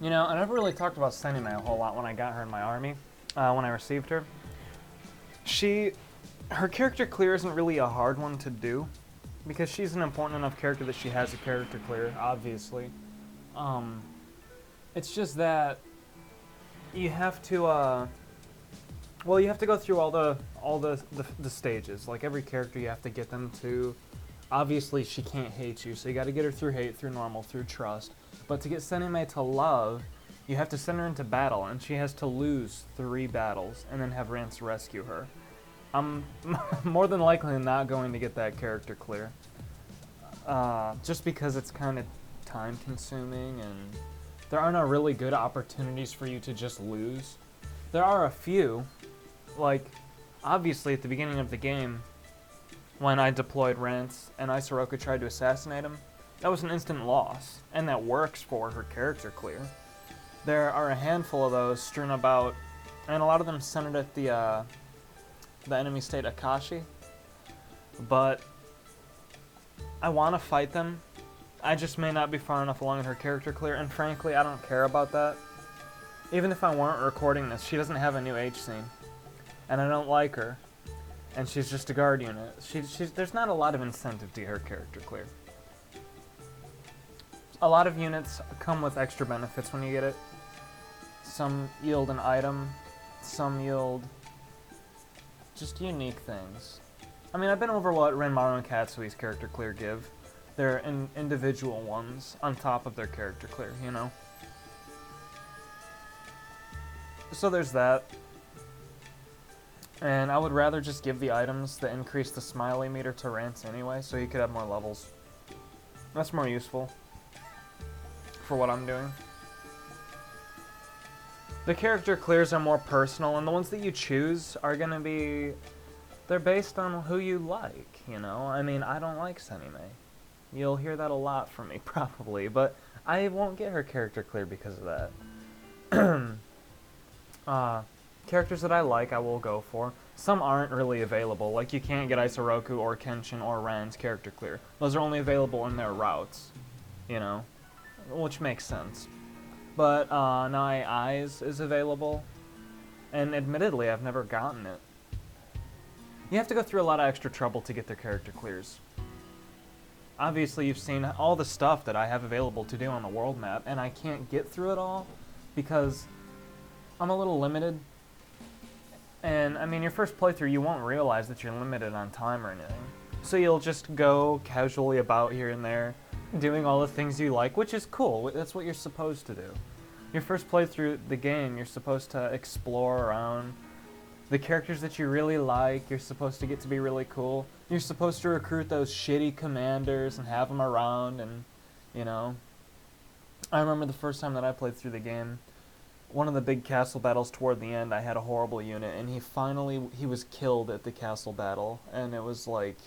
You know, I never really talked about Senime a whole lot when I got her in my army, when I received her. She, her character clear isn't really a hard one to do, because she's an important enough character that she has a character clear, obviously. Um, it's just that you have to, well, you have to go through all the stages. Like every character, you have to get them to. Obviously, she can't hate you, so you got to get her through hate, through normal, through trust. But to get Senime to love, you have to send her into battle, and she has to lose 3 battles, and then have Rance rescue her. I'm more than likely not going to get that character clear. Just because it's kind of time consuming, and there are no really good opportunities for you to just lose. There are a few, like, obviously at the beginning of the game, when I deployed Rance and Isoroku tried to assassinate him, that was an instant loss, and that works for her character clear. There are a handful of those strewn about, and a lot of them centered at the enemy state Akashi, but I want to fight them. I just may not be far enough along in her character clear, and frankly, I don't care about that. Even if I weren't recording this, she doesn't have a new H scene, and I don't like her, and she's just a guard unit. There's not a lot of incentive to get her character clear. A lot of units come with extra benefits when you get it. Some yield an item, some yield just unique things. I mean, I've been over what Renmaru and Katsui's character clear give. They're individual ones on top of their character clear, you know? So there's that. And I would rather just give the items that increase the smiley meter to Rance anyway, so he could have more levels. That's more useful for what I'm doing. The character clears are more personal, and the ones that you choose are gonna be... They're based on who you like, you know? I mean, I don't like Senime. You'll hear that a lot from me, probably, but I won't get her character clear because of that. Characters that I like, I will go for. Some aren't really available, like you can't get Isoroku or Kenshin or Ran's character clear. Those are only available in their routes, you know? Which makes sense. But Nai Eyes is available, and admittedly, I've never gotten it. You have to go through a lot of extra trouble to get their character clears. Obviously, you've seen all the stuff that I have available to do on the world map, and I can't get through it all because I'm a little limited. And, I mean, your first playthrough, you won't realize that you're limited on time or anything. So you'll just go casually about here and there, doing all the things you like, which is cool. That's what you're supposed to do. Your first playthrough the game, you're supposed to explore around the characters that you really like. You're supposed to get to be really cool. You're supposed to recruit those shitty commanders and have them around, and, you know. I remember the first time that I played through the game, one of the big castle battles toward the end, I had a horrible unit, and he was killed at the castle battle, and it was like,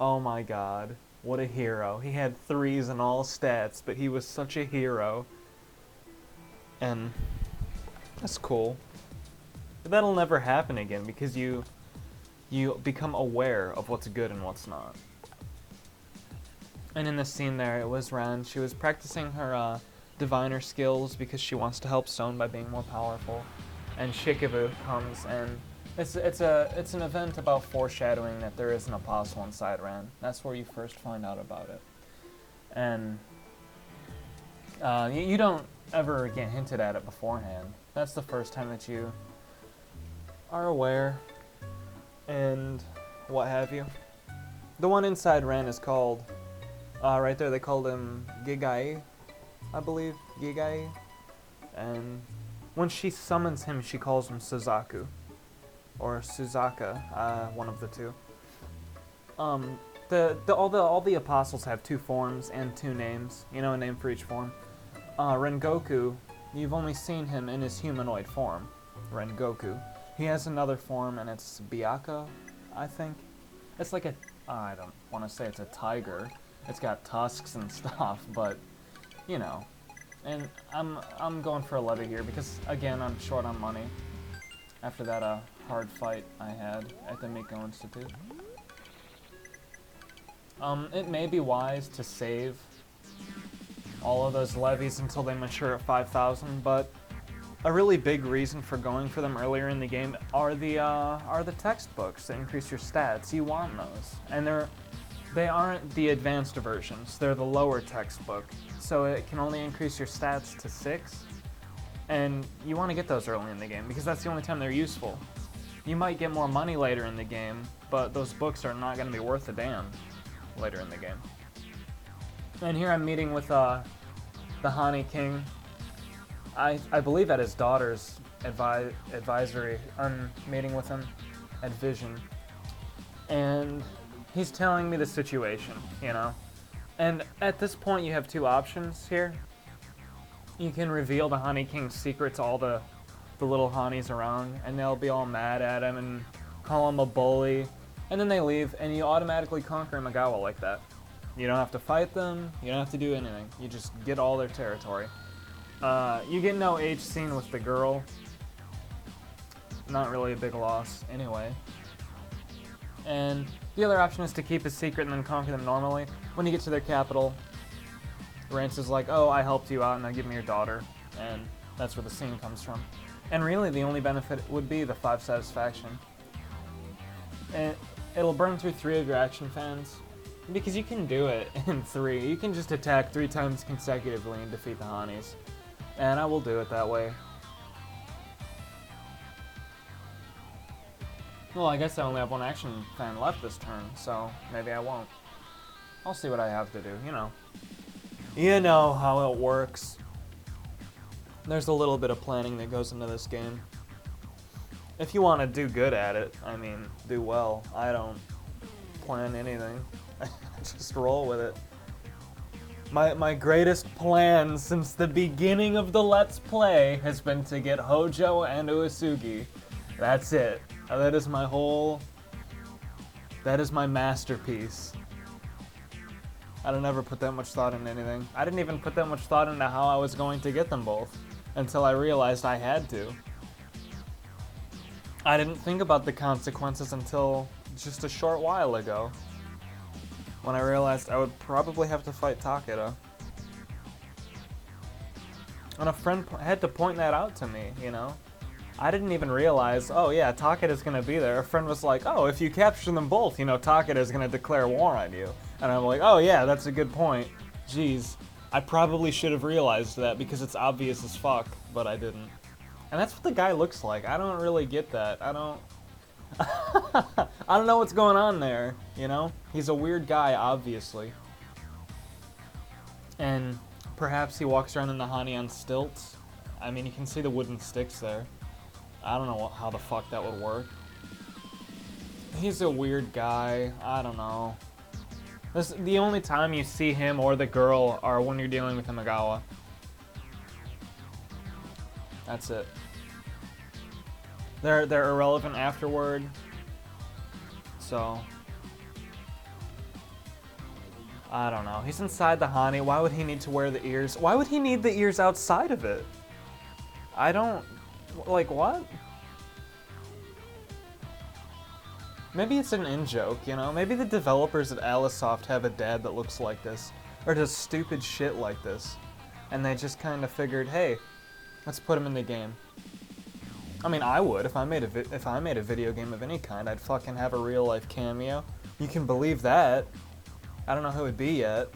oh my god, what a hero. He had 3s in all stats, but he was such a hero. And that's cool. But that'll never happen again because you become aware of what's good and what's not. And in this scene there, it was Ran. She was practicing her diviner skills because she wants to help Stone by being more powerful. And Shikabu comes, and it's an event about foreshadowing that there is an apostle inside Ran. That's where you first find out about it. And you don't ever get hinted at it beforehand. That's the first time that you are aware and what have you. The one inside Ran is called, right there, they called him Gigai, I believe, Gigai. And when she summons him, she calls him Suzaku, or Suzaka, one of the two. All the apostles have 2 forms and 2 names, you know, a name for each form. Rengoku, you've only seen him in his humanoid form, Rengoku. He has another form, and it's Byakuya, I think. It's like I don't want to say it's a tiger. It's got tusks and stuff, but, you know. And I'm going for a levy here because, again, I'm short on money after that hard fight I had at the Miko Institute. It may be wise to save all of those levies until they mature at 5,000, but a really big reason for going for them earlier in the game are the textbooks that increase your stats. You want those, and they aren't the advanced versions. They're the lower textbook, so it can only increase your stats to 6, and you want to get those early in the game because that's the only time they're useful. You might get more money later in the game, but those books are not going to be worth a damn later in the game. And here I'm meeting with the Hani King. I believe at his daughter's advisory. I'm meeting with him at Vision. And he's telling me the situation, you know? And at this point you have two options here. You can reveal the Hani King's secret to all the little Hanis around, and they'll be all mad at him and call him a bully. And then they leave, and you automatically conquer Imagawa like that. You don't have to fight them, you don't have to do anything. You just get all their territory. You get no age scene with the girl. Not really a big loss, anyway. And the other option is to keep a secret and then conquer them normally. When you get to their capital, Rance is like, oh, I helped you out, now give me your daughter. And that's where the scene comes from. And really, the only benefit would be the 5 satisfaction. And it'll burn through 3 of your action fans. Because you can do it in 3. You can just attack 3 times consecutively and defeat the Hanis. And I will do it that way. Well, I guess I only have 1 action fan left this turn, so maybe I won't. I'll see what I have to do, you know. You know how it works. There's a little bit of planning that goes into this game. If you want to do good at it, I mean, do well. I don't plan anything. I just roll with it. My greatest plan since the beginning of the Let's Play has been to get Hojo and Uesugi. That's it. That is my masterpiece. I don't ever put that much thought into anything. I didn't even put that much thought into how I was going to get them both until I realized I had to. I didn't think about the consequences until just a short while ago, when I realized I would probably have to fight Takeda. And a friend had to point that out to me, you know? I didn't even realize, oh yeah, Takeda's gonna be there. A friend was like, oh, if you capture them both, you know, Takeda's gonna declare war on you. And I'm like, oh yeah, that's a good point. Jeez, I probably should have realized that because it's obvious as fuck, but I didn't. And that's what the guy looks like. I don't really get that. I don't know what's going on there, you know? He's a weird guy, obviously. And perhaps he walks around in the Hani on stilts. I mean, you can see the wooden sticks there. I don't know how the fuck that would work. He's a weird guy. I don't know. The only time you see him or the girl are when you're dealing with Imagawa. That's it. They're irrelevant afterward. So I don't know. He's inside the Hani. Why would he need to wear the ears? Why would he need the ears outside of it? I don't... Like, what? Maybe it's an in-joke, you know? Maybe the developers at Alisoft have a dad that looks like this, or does stupid shit like this, and they just kind of figured, hey, let's put him in the game. I mean, I would. If I made a video game of any kind, I'd fucking have a real-life cameo. You can believe that. I don't know who it'd be yet.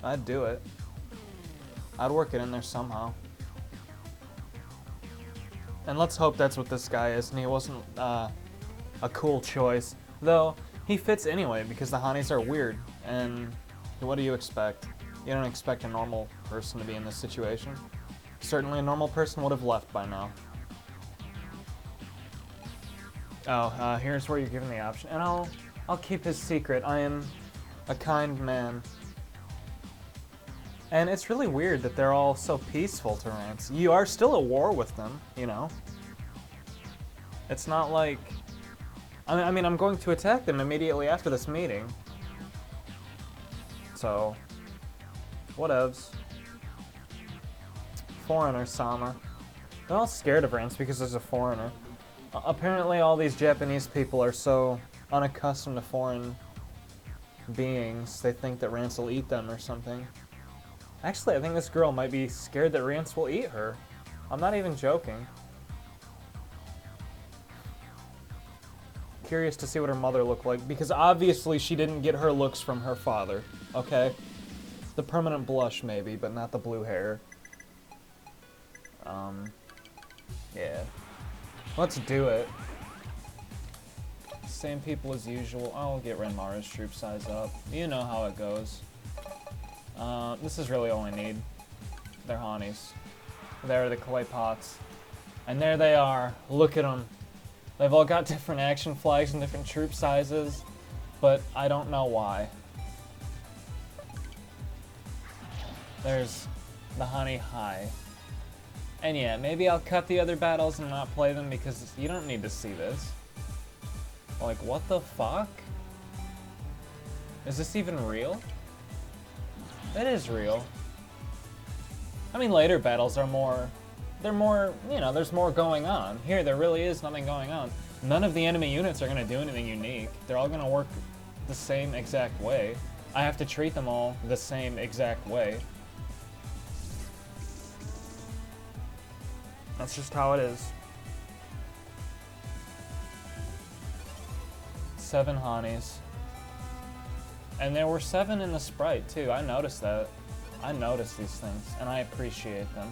I'd do it. I'd work it in there somehow. And let's hope that's what this guy is, and he wasn't a cool choice. Though, he fits anyway, because the Hanis are weird, and what do you expect? You don't expect a normal person to be in this situation. Certainly a normal person would have left by now. Oh, here's where you're given the option, and I'll keep his secret. I am a kind man. And it's really weird that they're all so peaceful to Rance. You are still at war with them, you know? It's not like... I mean, I'm going to attack them immediately after this meeting. So... whatevs. Foreigner, Sama. They're all scared of Rance because there's a foreigner. Apparently all these Japanese people are so unaccustomed to foreign beings, they think that Rance will eat them or something. Actually, I think this girl might be scared that Rience will eat her. I'm not even joking. Curious to see what her mother looked like, because obviously she didn't get her looks from her father, okay? The permanent blush, maybe, but not the blue hair. Yeah. Let's do it. Same people as usual. I'll get Renmara's troop size up. You know how it goes. This is really all I need. They're Hanis. There are the clay pots. And there they are. Look at them. They've all got different action flags and different troop sizes, but I don't know why. There's the Hani High. And yeah, maybe I'll cut the other battles and not play them because you don't need to see this. Like, what the fuck? Is this even real? It is real. I mean, later battles are more... They're more, you know, there's more going on. Here, there really is nothing going on. None of the enemy units are going to do anything unique. They're all going to work the same exact way. I have to treat them all the same exact way. That's just how it is. 7 Hanis. And there were 7 in the sprite, too. I noticed that. I noticed these things, and I appreciate them.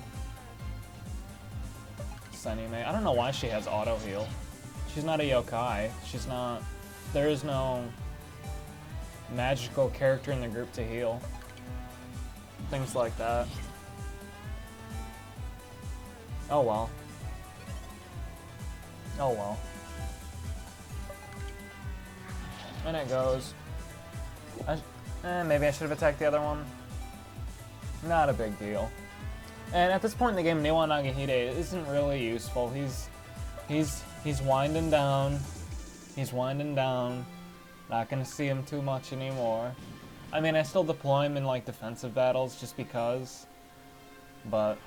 Senime. I don't know why she has auto heal. She's not a yokai. She's not... There is no magical character in the group to heal. Things like that. Oh well. Oh well. And it goes. Maybe I should have attacked the other one. Not a big deal. And at this point in the game, Niwa Nagahide isn't really useful. He's winding down. He's winding down. Not gonna see him too much anymore. I mean, I still deploy him in like defensive battles just because, but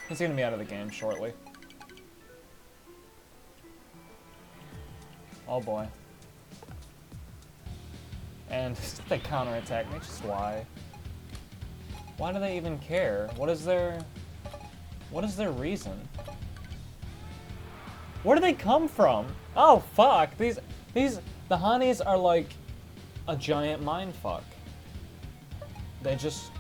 he's gonna be out of the game shortly. Oh boy. And they counterattack me, just why? Why do they even care? What is their reason? Where do they come from? Oh fuck, the Hanis are like a giant mindfuck. They just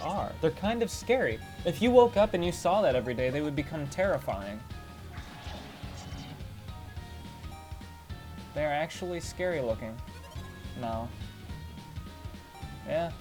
are. They're kind of scary. If you woke up and you saw that every day, they would become terrifying. They're actually scary looking. No. Yeah.